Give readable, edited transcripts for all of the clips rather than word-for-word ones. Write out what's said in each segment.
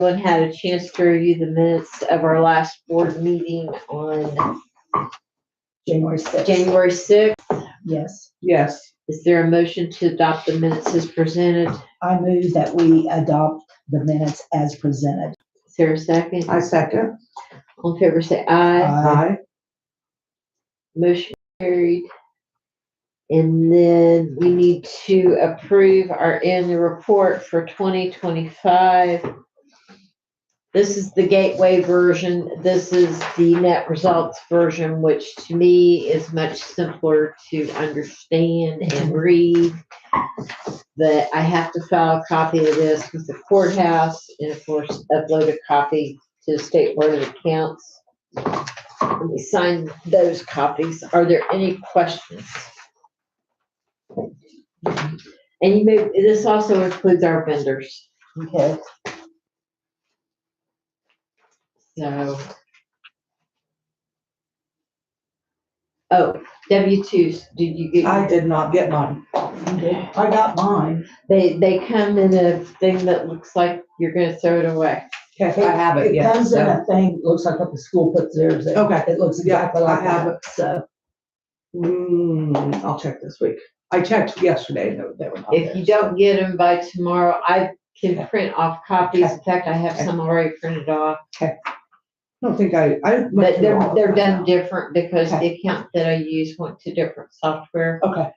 Everyone had a chance to review the minutes of our last board meeting on January 6th. January 6th. Yes. Yes. Is there a motion to adopt the minutes as presented? I move that we adopt the minutes as presented. Is there a second? I second. All in favor say aye. Aye. Motion carried. And then we need to approve our annual report for 2025. This is the gateway version. This is the net results version, which to me is much simpler to understand and read. But I have to file a copy of this with the courthouse and of course upload a copy to the State Board of Accounts. Let me sign those copies. Are there any questions? And you may, this also includes our vendors. Okay. So. Oh, W-2s, did you get? I did not get mine. I got mine. They come in a thing that looks like you're gonna throw it away. Okay, I have it, It yes. comes in a thing, looks like what the school puts theirs in. Okay. It looks Yeah, exactly like I have that, so. I'll check this week. I checked yesterday, they were not If there. you don't get them by tomorrow, I can print off copies. In fact, I have some already printed off. I don't think I went But through all of they're them. done different because the Okay. account that I use went to different software, Okay,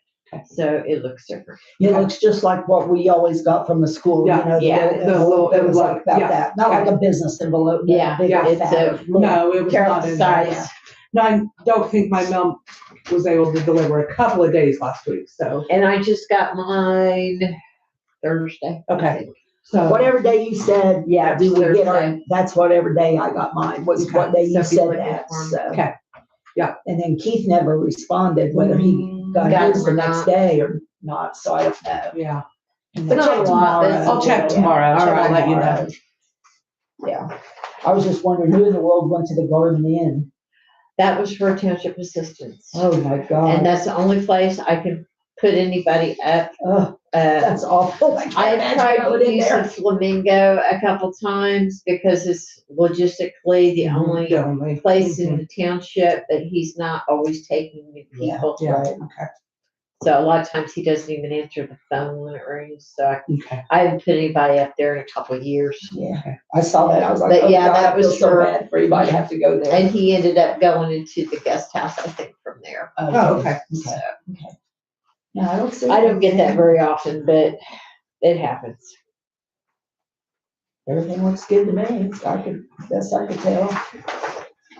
so it looks different. It looks just like what we always got from the school, you Yeah, know, the yeah, little the little envelope, it was like envelope, about yeah. that, not like a business envelope, but Yeah, a bigger, yeah, it's fatter, a little- no, it was Careful not in there. size. No, I don't think my mom was able to deliver a couple of days last week, so. And I just got mine Thursday. Okay. So. Whatever day you said, Yeah, we would get our, Thursday. that's whatever day I got mine, was Okay. what day So you be said looking that, for 'em. so. Okay. Yeah. And then Keith never responded whether he got Got his them or the next not. day or not, so I don't know. Yeah, But Not check a lot, tomorrow. but- I'll check tomorrow, All I'll right. let you know. Yeah, I was just wondering who in the world went to the Garden Inn? That was for township assistance. Oh my And God, that's the only place I can put anybody up. oh, Uh, that's awful. I I can't have imagine tried going to in use there. the Flamingo a couple times because it's logistically the only The only place in the township that he's not always taking new Yeah. people. Yeah, Right. okay, So a lot of times he doesn't even answer the phone when it rings. So okay. I haven't put anybody up there in a couple of years. Yeah, I saw that, I was like, But oh yeah, God, that I feel was so for- bad for anybody to have to go there. And he ended up going into the guest house, I think, from there. Oh, okay. So No, I don't see. I don't get that anything. very often, but it happens. Everything looks good to me, best I could tell.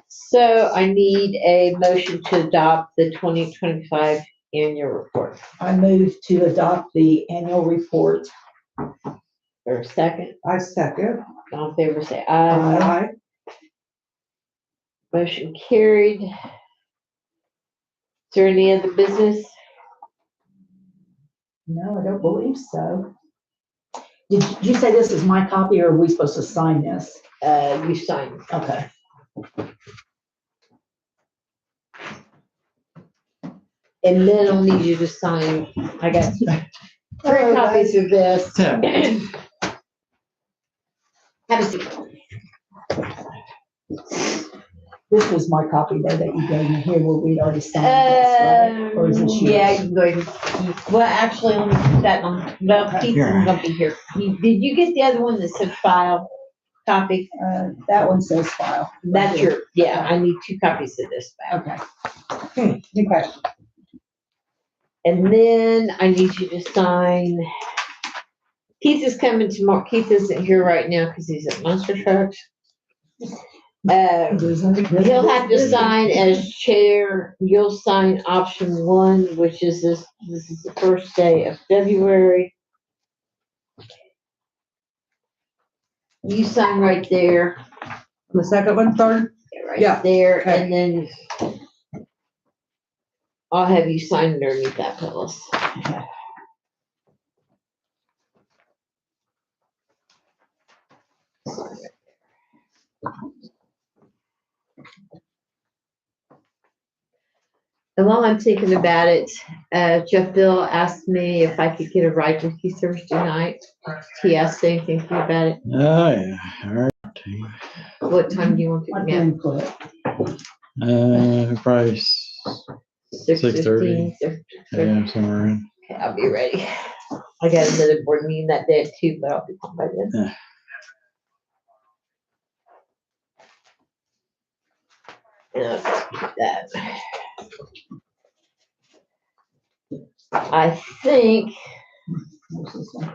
So I need a motion to adopt the 2025 annual report. I move to adopt the annual report. Or a second, I second. all in favor say aye. Aye. Motion carried. Is there any other business? No, I don't believe so. Did you say this is my copy or are we supposed to sign this? You sign. Okay. And then I'll need you to sign. I got three copies of this. Have a seat. This was my copy though that you gave me here where we'd already signed this, right? Or is this yours? Yeah, you can go ahead. Well, actually, let me put that on. Well, Keith's gonna be here. Did you get the other one that said file copy? That one says file. That's your, yeah, I need 2 copies of this back. Okay. Okay. And then I need you to sign. Keith is coming tomorrow. Keith isn't here right now because he's at Monster Trucks. He'll have to sign as chair. You'll sign option 1, which is this is the first day of February. You sign right there. The second one, third? Right Yeah, there, okay. and then I'll have you sign underneath that, Phyllis. And while I'm thinking about it, Jeff Bill asked me if I could get a ride with you Thursday night. He asked anything to you about it. Oh, yeah. All right. What time do you want to Like get? input. Probably 6:15. 6:30. Yeah, somewhere in. Okay, I'll be ready. I got another board meeting that day too, but I'll be home by then. Yeah. Yeah, let's keep that. I think What's this one?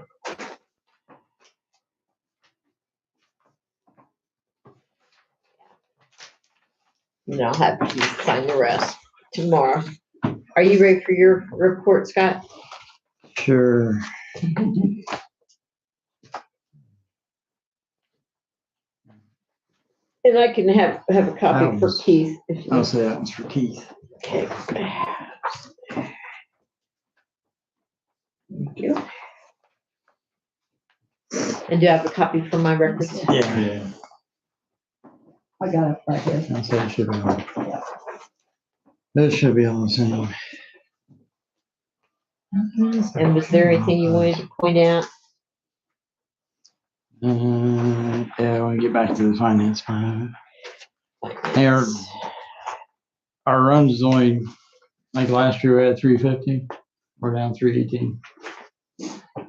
I'll have you sign the rest tomorrow. Are you ready for your report, Scott? Sure. And I can have a copy for Keith. If you I'll say that one's for Keith. Okay. Thank you. And do you have a copy for my records? Yeah. I got it right here. I'll say it should be on. This should be on the same. And was there anything you wanted to point out? Yeah, I want to get back to the finance part of it. Hey, our runs is only, like last year we had 350. We're down 318.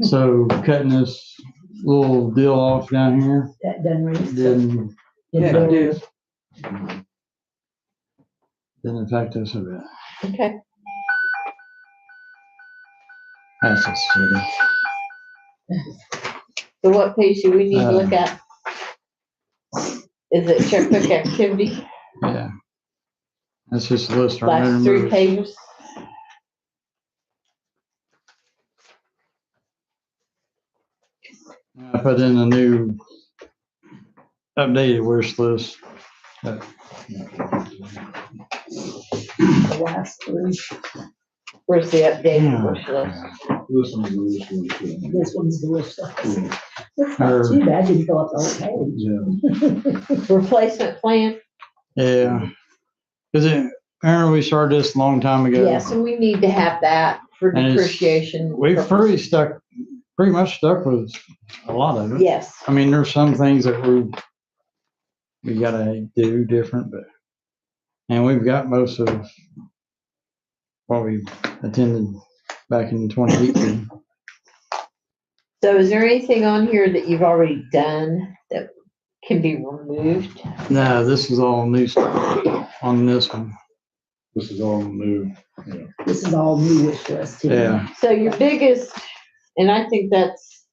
So cutting this little deal off down here That done raise. didn't Yeah, it is. affect us a bit. Okay. That's just silly. So what page do we need to look at? Is it checkbook activity? Yeah. That's just a list. Our Last 3 members. pages? I put in a new updated wish list. The last 3. Where's the updated wish list? This one's the wish list. It's not too bad. You can fill up the whole page. Replacement plan? Yeah. Because remember we started this a long time ago. Yes, and we need to have that for And it's- depreciation. We've purposes. pretty much stuck with a lot of it. Yes. I mean, there's some things that we gotta do different, and we've got most of what we attended back in 2018. So is there anything on here that you've already done that can be removed? No, this is all new stuff on this one. This is all new. This is all new wish list too. Yeah. So your biggest, and I think that's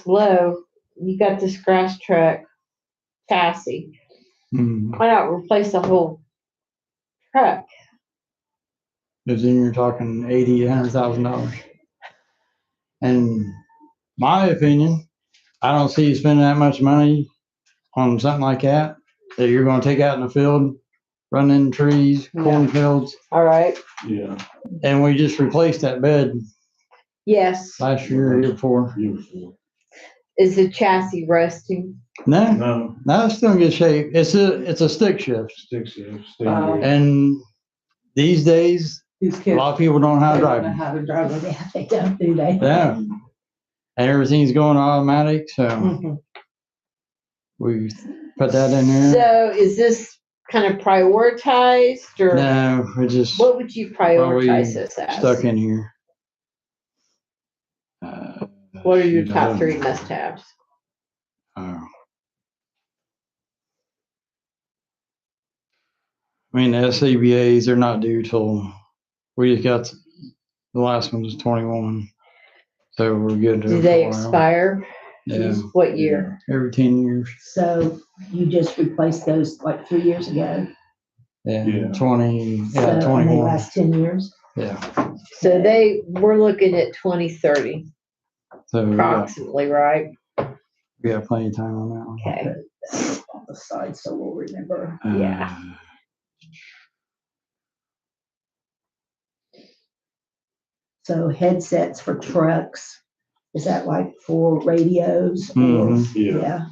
low, you got this grass truck chassis. Mhm. Why not replace the whole truck? Because then you're talking $80,000-$100,000. And my opinion, I don't see you spending that much money on something like that you're gonna take out in the field, run in trees, cornfields, All right. Yeah. and we just replaced that bed Yes. last year or year before. Beautiful. Is the chassis rusting? No, No, no, it's still in good shape. It's a stick shift. sticks there. And these days, These a kids. lot of people don't know how they to don't know drive. how to drive them. Yeah, they don't, do they? Yeah. And everything's going automatic, so Mhm. we put that in there. So is this kind of prioritized or No, we just what would you prioritize this as? stuck in here. What are your shoot, I top don't 3 know. must-haves? Oh. I mean, the SCBA's, they're not due till, we just got, the last one was 21. So we're good to. Do they expire? Yeah, What year? every 10 years. So you just replaced those like 3 years ago? Yeah, Yeah. 20, So, yeah, and they 21. last 10 years? Yeah. So we're looking at 2030 So approximately, right? we got plenty of time on that one. Okay. On the side, so we'll remember. Yeah. So headsets for trucks, is that like for radios? Or Mhm. Yeah.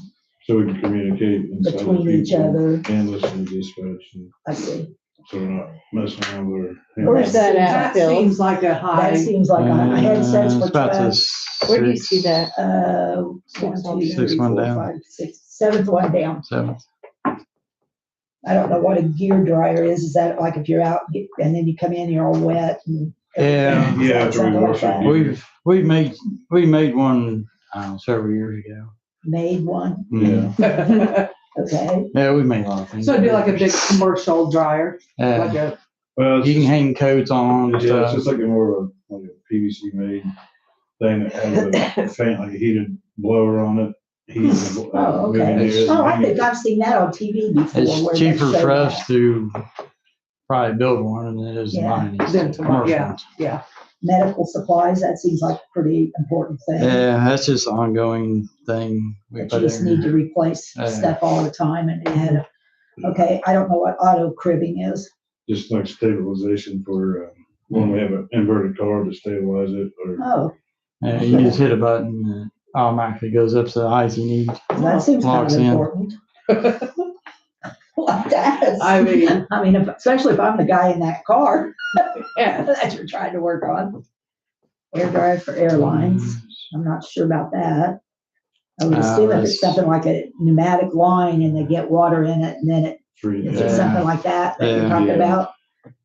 So we can communicate inside between the each people other? and listen to dispatch. I see. so we're not messing around with our. Where's that at, That Phil? seems like a That high. seems like a headsets It's for about track. the Where do you see that? 1, 2, Sixth 3, one 4, down. 5, 6, seventh one down. seventh. I don't know what a gear dryer is. Is that like if you're out and then you come in, you're all wet? And Yeah. Is Yeah, that after we something like wash our that? gear. We made one, I don't know, several years ago. Made one? Yeah. Okay. Yeah, we made a lot of things. So it'd be like a big commercial dryer, Yeah. like a, Well, it's You can just, hang coats on and yeah, it's stuff. just like a more of a, like a PVC made thing that has a fan, like a heated blower on it. Oh, okay. Oh, I think I've seen that on TV before. It's where they cheaper show for us that. to probably build one than it is to Yeah. buy these Than to buy, commercial yeah. ones. yeah. Medical supplies, that seems like a pretty important thing. Yeah, that's just an ongoing thing. We That you put just in. need to replace Yeah. stuff all the time and you had okay, I don't know what auto cribbing is. Just like stabilization for, when we have an inverted car to stabilize it or. Oh, Yeah, you just hit a button and it automatically goes up to the height you need. that seems kind Locks of in. important. Well, it does. I mean, especially if I'm the guy in that car yeah. that you're trying to work on. Air dryer for airlines. I'm not sure about that. I would assume if it's that's- something like a pneumatic line and they get water in it and then it, is it Yeah. something like that that you're Yeah. talking Yeah. about?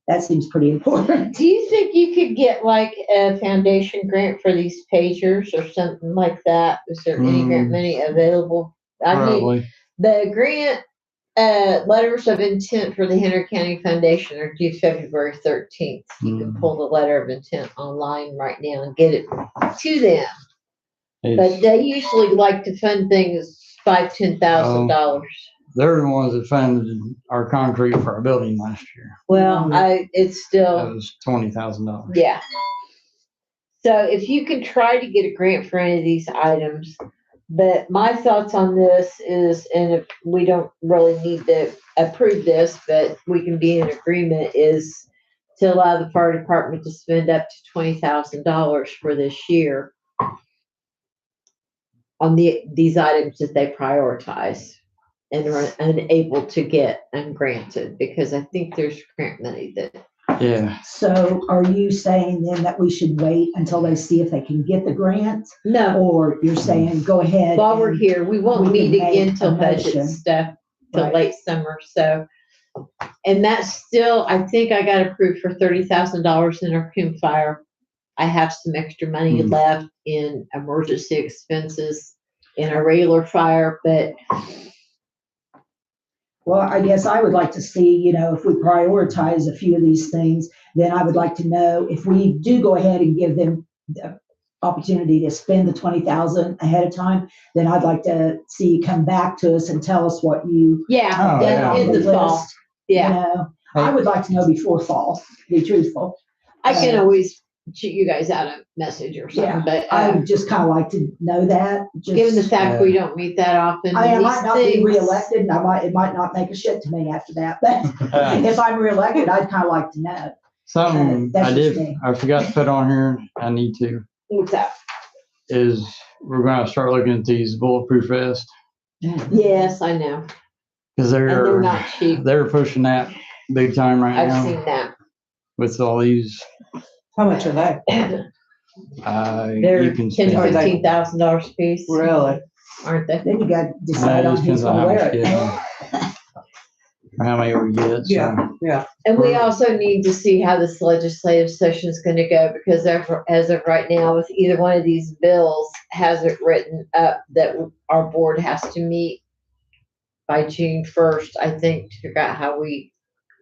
That seems pretty important. Do you think you could get like a foundation grant for these pagers or something like that? Is there any grant money available? I mean, Probably. the grant letters of intent for the Henry County Foundation are due February 13th. You can pull the letter of intent online right now and get it to them. But It's- they usually like to fund things $5,000-$10,000. They're the ones that funded our concrete for our building last year. Well, it's That still, was $20,000. yeah. So if you can try to get a grant for any of these items, but my thoughts on this is, and if we don't really need to approve this, but we can be in agreement, is to allow the fire department to spend up to $20,000 for this year on these items that they prioritize and are unable to get ungranted, because I think there's grant money that. Yeah. So are you saying then that we should wait until they see if they can get the grant? No, Or you're saying go ahead? while we're and- here, we won't we meet can again make till a budget motion. stuff, till Right. late summer, so. And that's still, I think I got approved for $30,000 in our Coombe Fire. I have some extra money left in emergency expenses in our regular fire, but Well, I guess I would like to see, if we prioritize a few of these things, then I would like to know if we do go ahead and give them the opportunity to spend the 20,000 ahead of time, then I'd like to see you come back to us and tell us what you yeah, Oh, get yeah. on in the the fall, list. yeah. I would like to know before fall, to be truthful. I can always shoot you guys out a message or Yeah, something, but I would just kind of like to know that. given the Just, fact we don't meet that often. I and might these not be things- reelected and it might not make a shit to me after that, but if I'm reelected, I'd kind of like to know. Something That's I just did, me. I forgot to put on here, I need to, What's that? is we're gonna start looking at these bulletproof vests. Yes, I know, Cause and they're not cheap. they're pushing that big time right I've now seen that. with all these, How much are they? They're you can $10,000 to spend. $15,000 a piece, Really? aren't they? Then you got to decide It on just who's depends on gonna how wear much it. you get. Or how many we get, so. Yeah. And we also need to see how this legislative session is going to go, because as of right now, with either one of these bills, has it written up that our board has to meet by June 1st, I think, to figure out how we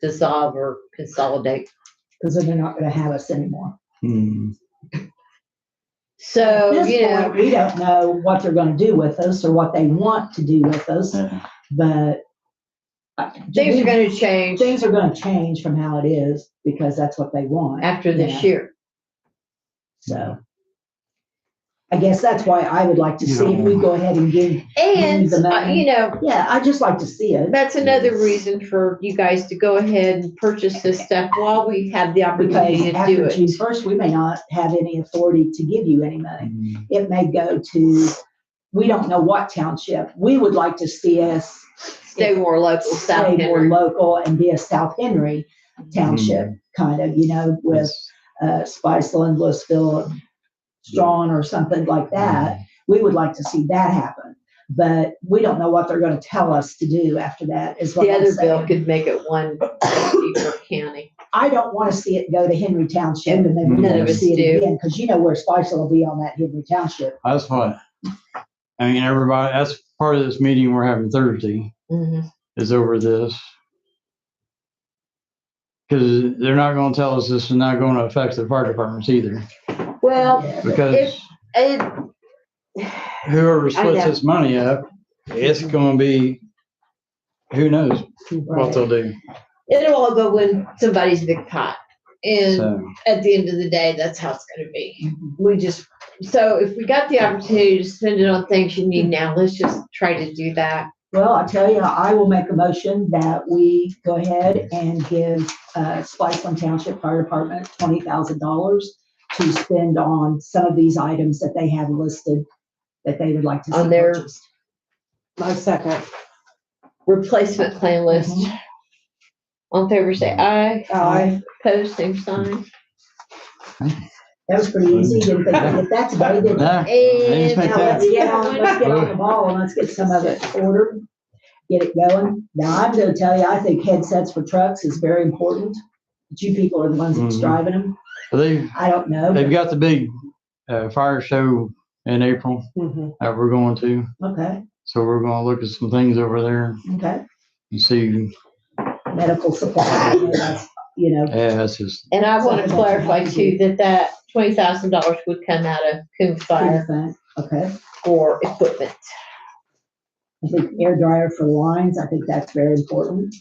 dissolve or consolidate. Because then they're not gonna have us anymore. Hmm. So, At this point, we don't know what they're gonna do with us or what they want to do with us, Yeah. but things are going to change things are gonna change from how it is because that's what they want. after this Yeah. year. So I guess that's why I would like to You see if we don't- go ahead and give, And, the money. yeah, I'd just like to see it. that's another reason for you guys to go ahead and purchase this stuff while we have the opportunity Because to do after it. June 1st, we may not have any authority to give you any money. Hmm. It may go to, we don't know what township. We would like to see us Stay more local, South stay more Henry. local and be a South Henry. Township, kind of, you know, with Spiceland, Blissville, Strawn or something like that. We would like to see that happen. But we don't know what they're going to tell us to do after that is what The I'm other bill saying. could make it one per county. I don't want to see it go to Henry Township and then we None of never us see it do. again, because you know where Spiceland will be on that Henry Township. That's what, I mean, everybody, that's part of this meeting we're having Thursday Mhm. is over this. Because they're not gonna tell us this is not gonna affect the fire departments either, Well, Yeah. because it, whoever I splits know. this money up, it's gonna be, who knows what they'll do. it'll all go in somebody's big pot. And So, at the end of the day, that's how it's gonna be. So if we got the opportunity to spend it on things you need now, let's just try to do that. Well, I tell you, I will make a motion that we go ahead and give Spiceland Township Fire Department $20,000 to spend on some of these items that they have listed that they would like to see On their- purchased. My second. Replacement plan list. On favor, say aye. Aye. Opposed, same sign. That was pretty easy. Didn't think I'd get that today, did nah, I? didn't And expect Now let's that. get on the ball and let's get some of it ordered, get it going. Now, I'm gonna tell you, I think headsets for trucks is very important. But you people are the ones that's Mhm. driving them. They've I don't know. got the big fire show in April Mhm. that we're going to. Okay, So we're gonna look at some things over there okay. and see. Medical supplies, that's, you know, Yeah, it's just, And I want to Something that you clarify have to too, that $20,000 would come out of Coon Fire okay. for equipment. I think air dryer for lines, I think that's very important.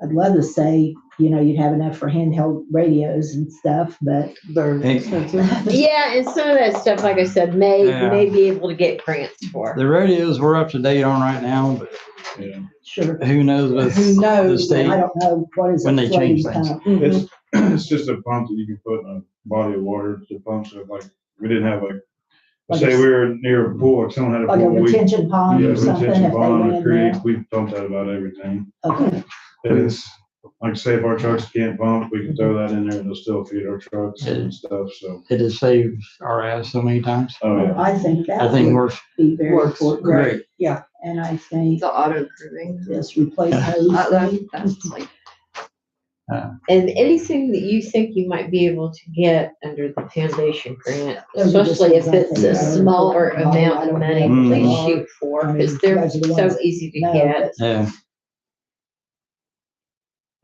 I'd love to say, you know, you'd have enough for handheld radios and stuff, but They're Hey. expensive. Yeah, and some of that stuff, like I said, may Yeah. be able to get grants for. the radios we're up to date on right now, but Yeah. sure. who knows with Who knows? the I state. don't know what is When a they change floating things. pump. Mhm. It's just a pump that you can put in a body of water to pump stuff. Like, we didn't have Like say a- we were near a pool, like someone had a Like a pool. retention pond Yeah, or something, if retention they pond, went a in there. creek, we pumped out about everything. Okay, And it's, like, say if our trucks can't pump, we can throw that in there and it'll still feed our trucks and stuff, so. It has saved our ass so many times. Oh, well, yeah. I think I that think would works be very Works important. great. Yeah. And I think The auto proving. this replace Yeah. hose thing, That's like, And anything that you think you might be able to get under the foundation grant, Those are just especially if ones I it's think a are smaller important. amount I of don't money, know. please Mhm. shoot for, I mean, because you they're guys are the so ones easy to know, get. Yeah,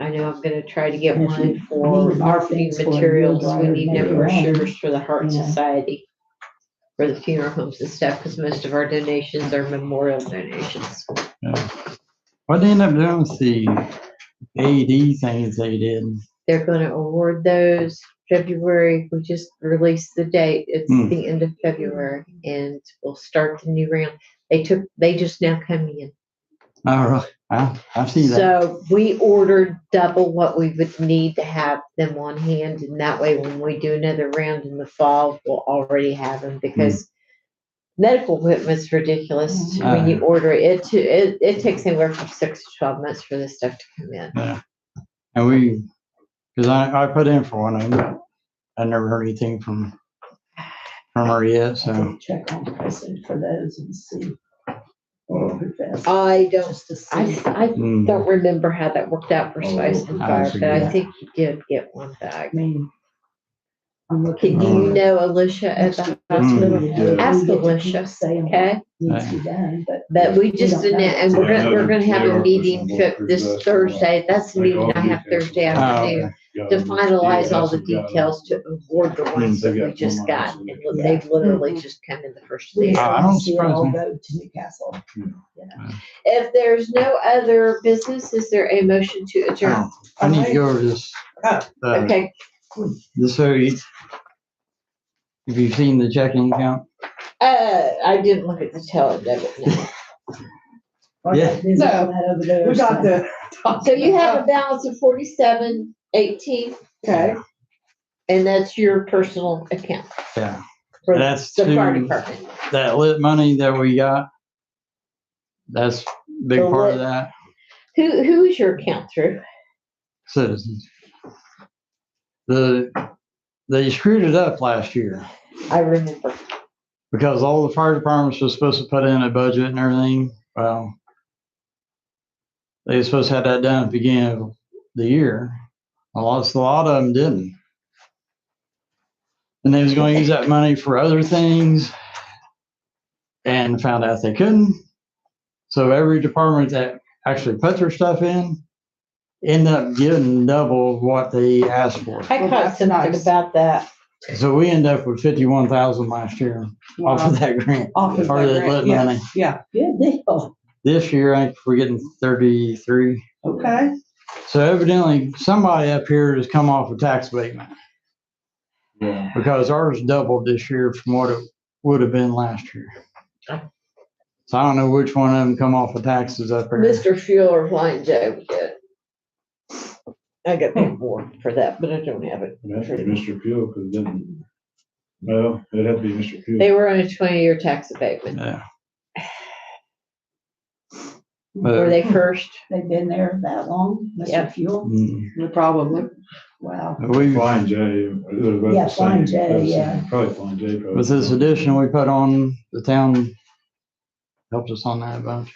I know I'm gonna try to get And if one you for need marketing things for a materials. new We dryer, need make no your own, brochures for the Heart you know. Society, for the funeral homes and stuff, because most of our donations are memorial donations. what they end up doing with the AED things they did? They're gonna award those February. We just released the date. It's Hmm. the end of February, and we'll start the new round. They just now come in. Oh, really? I've seen that. So we ordered double what we would need to have them on hand, and that way when we do another round in the fall, we'll already have them, because medical equipment's ridiculous. When you order it, it takes anywhere from 6 to 12 months for this stuff to come in. Yeah. And because I put in for one of them, I never heard anything from her yet, I so. think check on pricing for those and see. Oh. I don't, Just to I see. don't remember how that worked out for Spiceland I Fire, but I forget. think you did get one I back. mean, I'm looking. Do you know Alicia at the hospital? Yeah. Ask Alicia, okay? Needs to be done, But we We just don't know. announced, and we're gonna have a meeting this Thursday. That's the meeting I have Thursday Oh, afternoon to finalize all the details to award the ones that we just got. And they've literally just come in the first we day. just I want don't to see it surprise all me. go to Newcastle. If there's no other business, is there a motion to adjourn? Oh, I need to go over this. Okay, So have you seen the checking account? I didn't look at the tele debit now. Yeah. Busy on that over there, We got so. the. So you have a balance of 4718, Okay. and that's your personal account Yeah. for the That's fire to- department. That lit money that we got, that's a big The part lit- of that. Who is your account through? citizens. They screwed it up last year I remember. because all the fire departments were supposed to put in a budget and everything. Well, they were supposed to have that done at the beginning of the year. A lot of them didn't. And they was going to use that money for other things and found out they couldn't. So every department that actually put their stuff in ended up getting double what they asked for. I Well, caught that's something nice. about that. So we ended up with 51,000 last year off of that grant. Off of Or that the grant, lit yeah. money. Yeah, Good deal. This year, I think we're getting 33. okay. So evidently, somebody up here has come off of tax abatement Yeah. because ours doubled this year from what it would have been last year. So I don't know which one of them come off of taxes up here. Mr. Fuel or Flying J did. I got paid more for that, but I don't have it. It had to be Mr. Pugh, because it didn't, well, it had to be Mr. Pugh. They were on a 20-year tax abatement. Yeah. Were they first? They've been there that long, Yeah. Mr. Fuel? Mm. Probably. Wow. We, Flying J. they're about Yeah, the Flying same, J, about the same. yeah. Probably Flying J. Probably. with this addition we put on, the town helped us on that a bunch.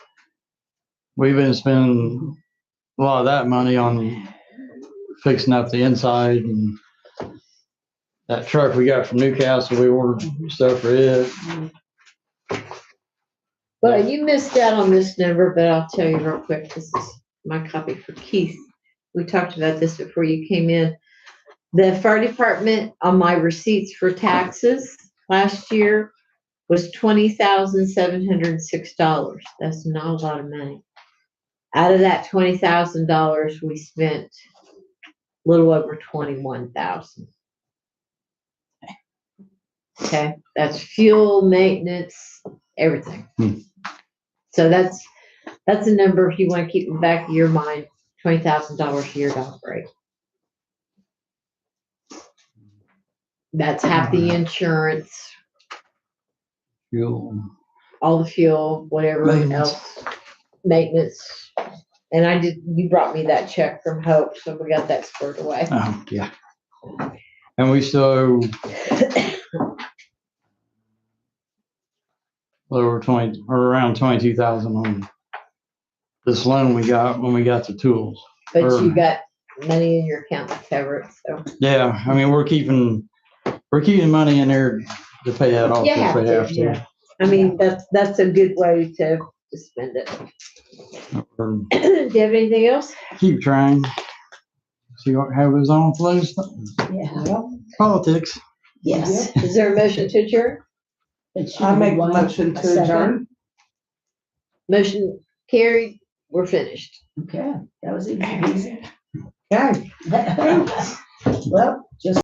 We've been spending a lot of that money on fixing up the inside, and that truck we got from Newcastle, we ordered stuff for it. Well, you missed out on this number, but I'll tell you real quick. This is my copy for Keith. We talked about this before you came in. The fire department on my receipts for taxes last year was $20,706. That's not a lot of money. Out of that $20,000, we spent a little over 21,000. Okay, that's fuel, maintenance, everything. So that's a number if you want to keep in the back of your mind. $20,000 a year to operate. That's half the insurance, Fuel. all the fuel, whatever Maintenance. else, maintenance. And you brought me that check from Hope, so we got that squared away. Yeah. And we still owe over 20 or around 22,000 on this loan we got when we got the tools. But you got money in your account to cover it, so. Yeah, I mean, we're keeping money in there to pay that off You if have we to, have to. yeah. I mean, that's a good way to spend it. Or Do you have anything else? keep trying. See how it goes on with those Yeah. politics. Yes. Is there a motion to adjourn? It should I be make the one. motion A to second. adjourn. Motion carried. We're finished. Okay, that was easy. Okay. Well, just